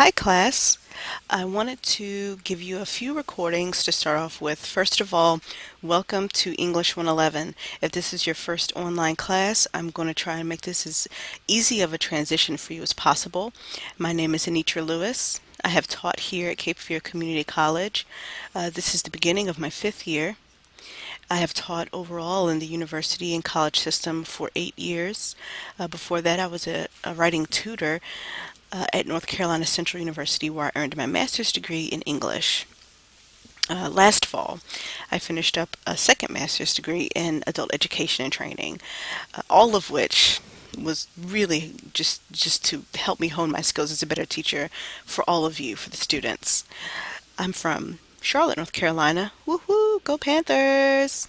Hi class. I wanted to give you a few recordings to start off with. First of all, welcome to English 111. If this is your first online class, I'm going to try and make this as easy of a transition for you as possible. My name is Anitra Lewis. I have taught here at Cape Fear Community College. This is the beginning of my 5th year. I have taught overall in the university and college system for 8 years. Before that, I was a writing tutor at North Carolina Central University, where I earned my master's degree in English. Last fall, I finished up a second master's degree in adult education and training, all of which was really just to help me hone my skills as a better teacher for all of you, for the students. I'm from Charlotte, North Carolina. Woohoo! Go Panthers!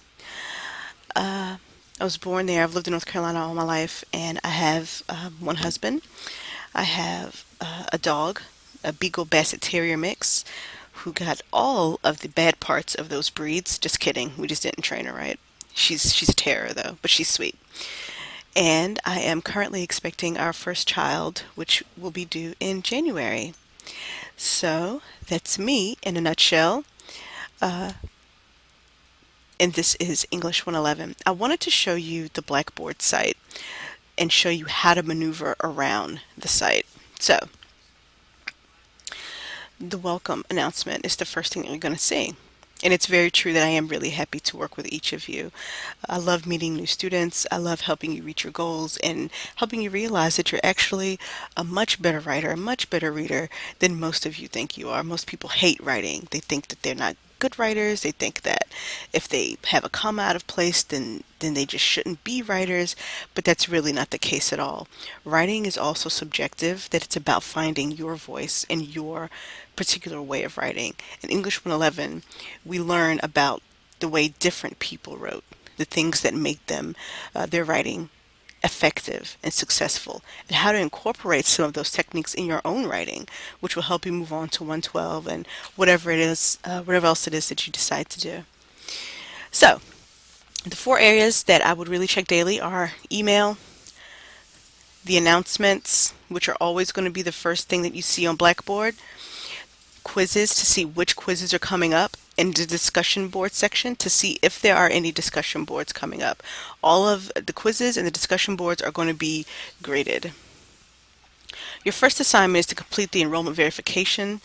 I was born there. I've lived in North Carolina all my life, and I have one husband. I have a dog, a Beagle Basset Terrier mix, who got all of the bad parts of those breeds. Just kidding. We just didn't train her right. She's a terror though, but she's sweet. And I am currently expecting our first child, which will be due in January. So that's me in a nutshell. And this is English 111. I wanted to show you the Blackboard site and show you how to maneuver around the site. So, the welcome announcement is the first thing that you're going to see. And it's very true that I am really happy to work with each of you. I love meeting new students. I love helping you reach your goals and helping you realize that you're actually a much better writer, a much better reader than most of you think you are. Most people hate writing. They think that they're not good writers. They think that if they have a comma out of place, then they just shouldn't be writers, but that's really not the case at all. Writing is also subjective, that it's about finding your voice and your particular way of writing. In English 111, we learn about the way different people wrote, the things that make them, their writing effective and successful, and how to incorporate some of those techniques in your own writing, which will help you move on to 112 and whatever it is, whatever else it is that you decide to do. So, the 4 areas that I would really check daily are email, the announcements, which are always going to be the first thing that you see on Blackboard, quizzes to see which quizzes are coming up, and the discussion board section to see if there are any discussion boards coming up. All of the quizzes and the discussion boards are going to be graded. Your first assignment is to complete the enrollment verification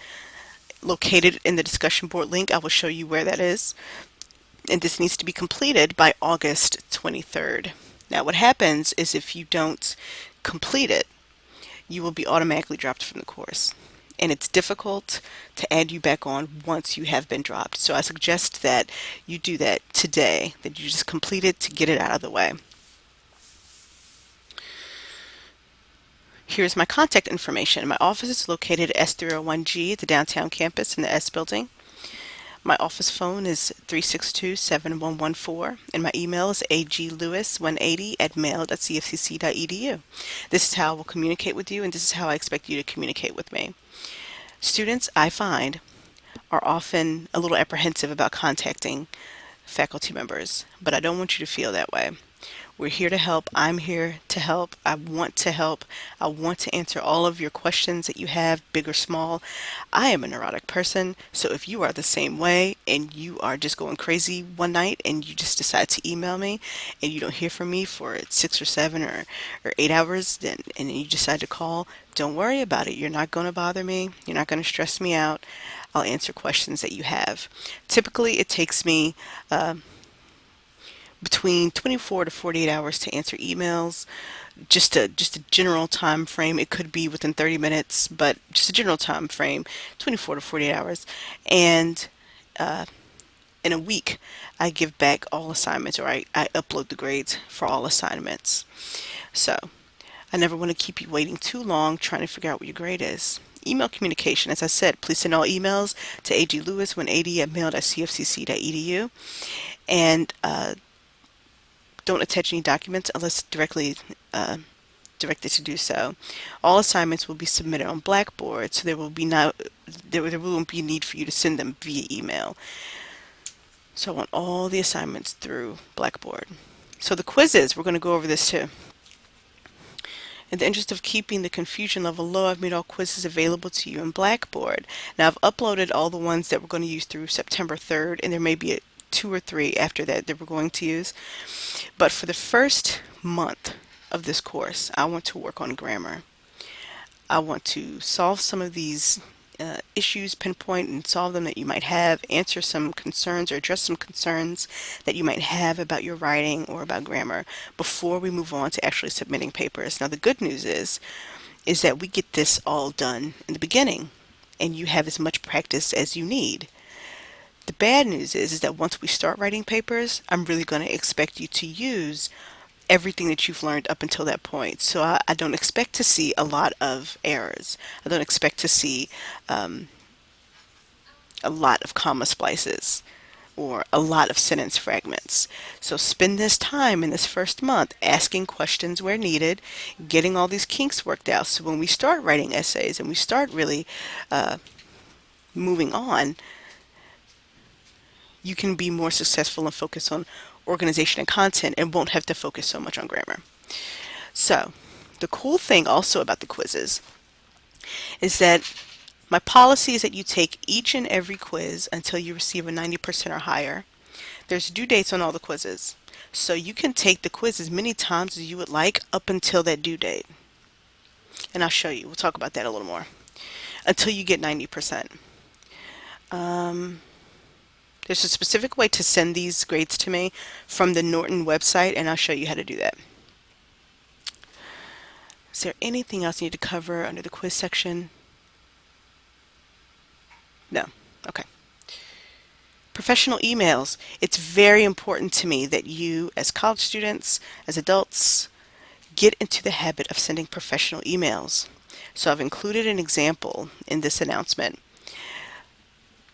located in the discussion board link. I will show you where that is. And this needs to be completed by August 23rd. Now what happens is if you don't complete it, you will be automatically dropped from the course. And it's difficult to add you back on once you have been dropped. So I suggest that you do that today, that you just complete it to get it out of the way. Here's my contact information. My office is located at S301G at the downtown campus in the S building. My office phone is 362-7114, and my email is aglewis180@mail.cfcc.edu. This is how I will communicate with you, and this is how I expect you to communicate with me. Students, I find, are often a little apprehensive about contacting faculty members, but I don't want you to feel that way. We're here to help. I'm here to help. I want to help. I want to answer all of your questions that you have, big or small. I am a neurotic person, so if you are the same way and you are just going crazy one night and you just decide to email me and you don't hear from me for 6 or 7 or 8 hours, then and then you decide to call, don't worry about it. You're not going to bother me. You're not going to stress me out. I'll answer questions that you have. Typically, it takes me between 24 to 48 hours to answer emails. Just a general time frame. It could be within 30 minutes, but just a general time frame, 24 to 48 hours. And in a week, I give back all assignments, or I upload the grades for all assignments. So I never want to keep you waiting too long trying to figure out what your grade is. Email communication, as I said, please send all emails to aglewis180@mail.cfcc.edu. And don't attach any documents unless directly directed to do so. All assignments will be submitted on Blackboard, so there won't be a need for you to send them via email. So I want all the assignments through Blackboard. So the quizzes, we're going to go over this too. In the interest of keeping the confusion level low, I've made all quizzes available to you in Blackboard. Now, I've uploaded all the ones that we're going to use through September 3rd, and there may be two or three after that we're going to use. But for the first month of this course, I want to work on grammar. I want to solve some of these issues, pinpoint and solve them that you might have, answer some concerns or address some concerns that you might have about your writing or about grammar before we move on to actually submitting papers. Now, the good news is that we get this all done in the beginning and you have as much practice as you need. The bad news is that once we start writing papers, I'm really going to expect you to use everything that you've learned up until that point. So I don't expect to see a lot of errors. I don't expect to see a lot of comma splices or a lot of sentence fragments. So spend this time in this first month asking questions where needed, getting all these kinks worked out. So when we start writing essays and we start really moving on, you can be more successful and focus on organization and content and won't have to focus so much on grammar. So the cool thing also about the quizzes is that my policy is that you take each and every quiz until you receive a 90% or higher. There's due dates on all the quizzes. So you can take the quiz as many times as you would like up until that due date. And I'll show you. We'll talk about that a little more. Until you get 90%. There's a specific way to send these grades to me from the Norton website, and I'll show you how to do that. Is there anything else you need to cover under the quiz section? No. Okay. Professional emails. It's very important to me that you, as college students, as adults, get into the habit of sending professional emails. So I've included an example in this announcement,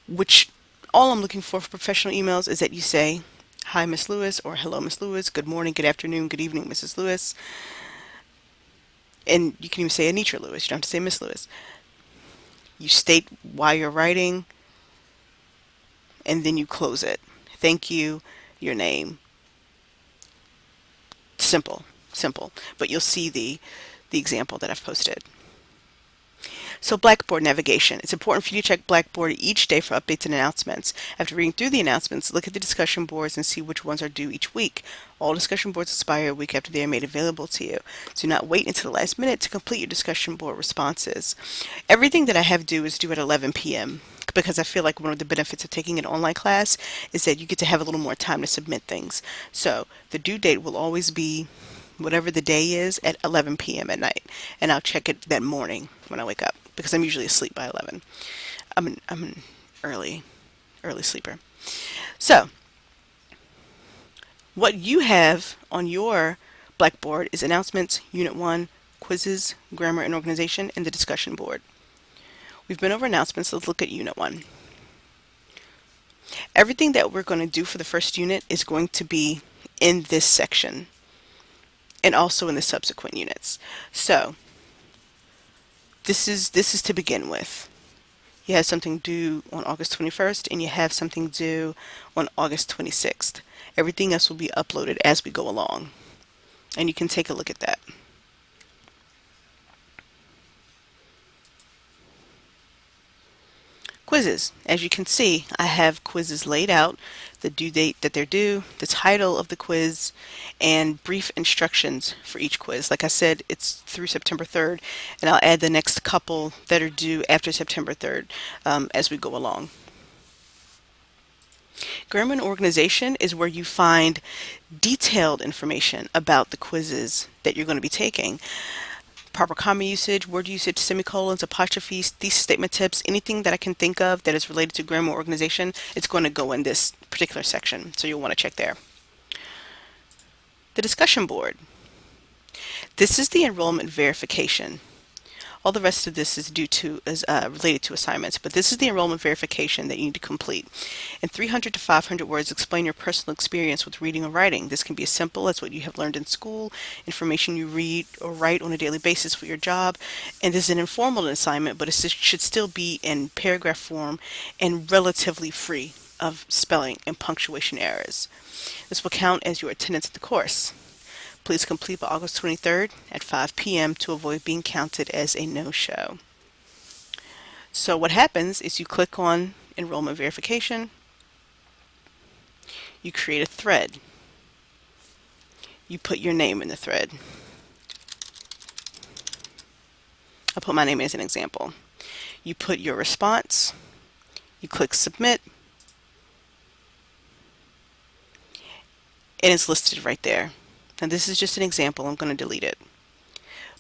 which all I'm looking for professional emails is that you say, "Hi, Miss Lewis," or "Hello, Miss Lewis," "Good morning," "Good afternoon," "Good evening, Mrs. Lewis." And you can even say Anitra Lewis. You don't have to say Miss Lewis. You state why you're writing, and then you close it. Thank you, your name. Simple, simple. But you'll see the example that I've posted. So Blackboard navigation. It's important for you to check Blackboard each day for updates and announcements. After reading through the announcements, look at the discussion boards and see which ones are due each week. All discussion boards expire a week after they are made available to you. Do not wait until the last minute to complete your discussion board responses. Everything that I have due is due at 11 p.m. because I feel like one of the benefits of taking an online class is that you get to have a little more time to submit things. So the due date will always be whatever the day is at 11 p.m. at night, and I'll check it that morning when I wake up because I'm usually asleep by 11. I'm an early sleeper. So what you have on your Blackboard is announcements, Unit 1, quizzes, grammar and organization, and the discussion board. We've been over announcements, so let's look at Unit 1. Everything that we're going to do for the first unit is going to be in this section and also in the subsequent units. So this is to begin with. You have something due on August 21st and you have something due on August 26th. Everything else will be uploaded as we go along, and you can take a look at that. Quizzes. As you can see, I have quizzes laid out, the due date that they're due, the title of the quiz, and brief instructions for each quiz. Like I said, it's through September 3rd, and I'll add the next couple that are due after September 3rd as we go along. Grammar and organization is where you find detailed information about the quizzes that you're going to be taking. Proper comma usage, word usage, semicolons, apostrophes, thesis statement tips, anything that I can think of that is related to grammar organization, it's going to go in this particular section, so you'll want to check there. The discussion board. This is the enrollment verification. All the rest of this is related to assignments, but this is the enrollment verification that you need to complete. In 300 to 500 words, explain your personal experience with reading or writing. This can be as simple as what you have learned in school, information you read or write on a daily basis for your job, and this is an informal assignment, but it should still be in paragraph form and relatively free of spelling and punctuation errors. This will count as your attendance at the course. Please complete by August 23rd at 5 p.m. to avoid being counted as a no-show. So what happens is you click on enrollment verification, you create a thread, you put your name in the thread. I'll put my name as an example. You put your response, you click submit, and it's listed right there. Now this is just an example, I'm going to delete it,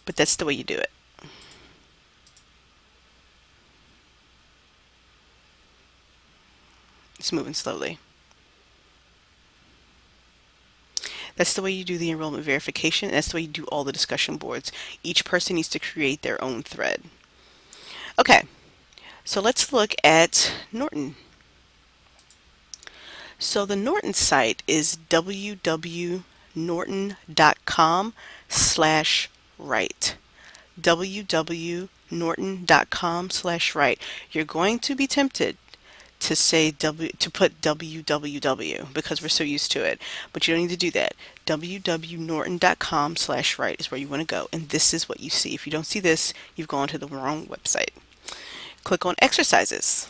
but that's the way you do it. It's moving slowly. That's the way you do the enrollment verification, and that's the way you do all the discussion boards. Each person needs to create their own thread. Okay, so let's look at Norton. So the Norton site is www.norton.com/write. www.norton.com/write. You're going to be tempted to say to put www because we're so used to it, but you don't need to do that. www.norton.com/write is where you want to go, and this is what you see. If you don't see this, you've gone to the wrong website. Click on exercises.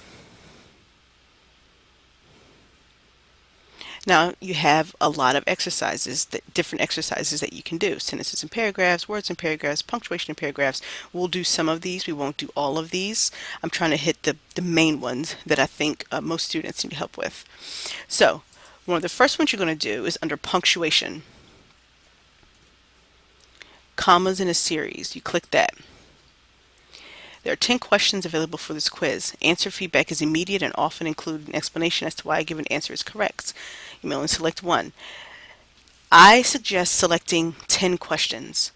Now you have a lot of exercises, different exercises that you can do. Sentences and paragraphs, words and paragraphs, punctuation and paragraphs. We'll do some of these. We won't do all of these. I'm trying to hit the main ones that I think most students need help with. So one of the first ones you're going to do is under punctuation. Commas in a series. You click that. There are 10 questions available for this quiz. Answer feedback is immediate and often include an explanation as to why a given answer is correct. You may only select one. I suggest selecting 10 questions.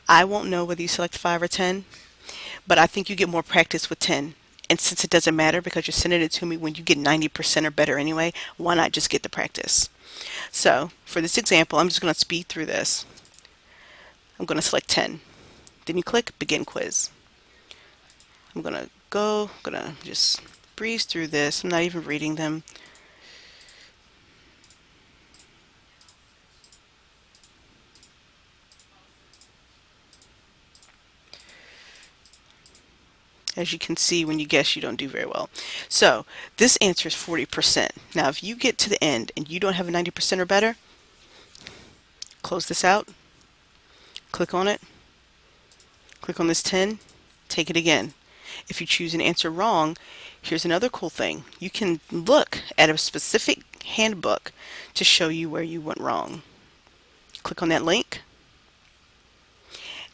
I won't know whether you select 5 or 10, but I think you get more practice with 10. And since it doesn't matter because you're sending it to me when you get 90% or better anyway, why not just get the practice? So for this example, I'm just going to speed through this. I'm going to select 10. Then you click Begin Quiz. I'm going to just breeze through this. I'm not even reading them. As you can see, when you guess, you don't do very well. So this answer is 40%. Now, if you get to the end and you don't have a 90% or better, close this out, click on it, click on this 10, take it again. If you choose an answer wrong, here's another cool thing. You can look at a specific handbook to show you where you went wrong. Click on that link,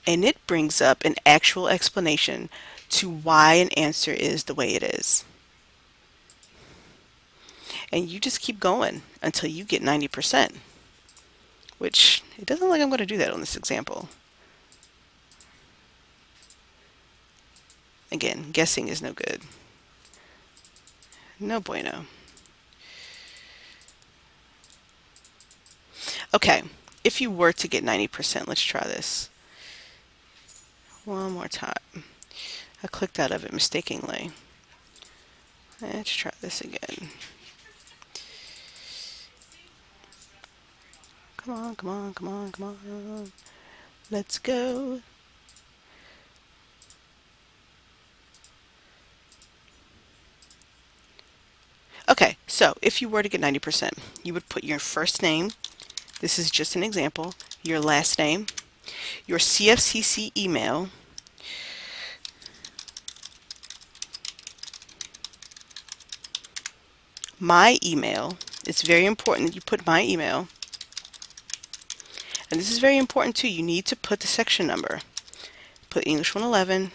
and it brings up an actual explanation to why an answer is the way it is. And you just keep going until you get 90%, which it doesn't look like I'm going to do that on this example. Again, guessing is no good. No bueno. Okay, if you were to get 90%, let's try this. One more time. I clicked out of it mistakenly. Let's try this again. Come on, come on, come on, come on. Let's go. Okay, so if you were to get 90%, you would put your first name, this is just an example, your last name, your CFCC email, my email. It's very important that you put my email. And this is very important too. You need to put the section number. Put English 111,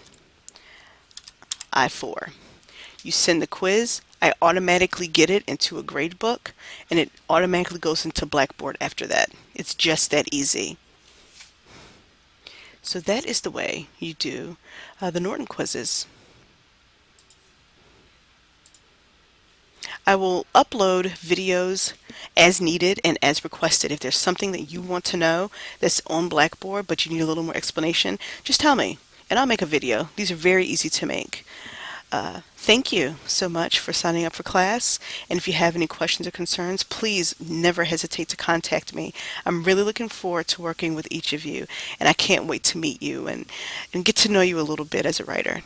I4. You send the quiz. I automatically get it into a grade book, and it automatically goes into Blackboard after that. It's just that easy. So that is the way you do the Norton quizzes. I will upload videos as needed and as requested. If there's something that you want to know that's on Blackboard but you need a little more explanation, just tell me and I'll make a video. These are very easy to make. Thank you so much for signing up for class. And if you have any questions or concerns, please never hesitate to contact me. I'm really looking forward to working with each of you, and I can't wait to meet you and get to know you a little bit as a writer.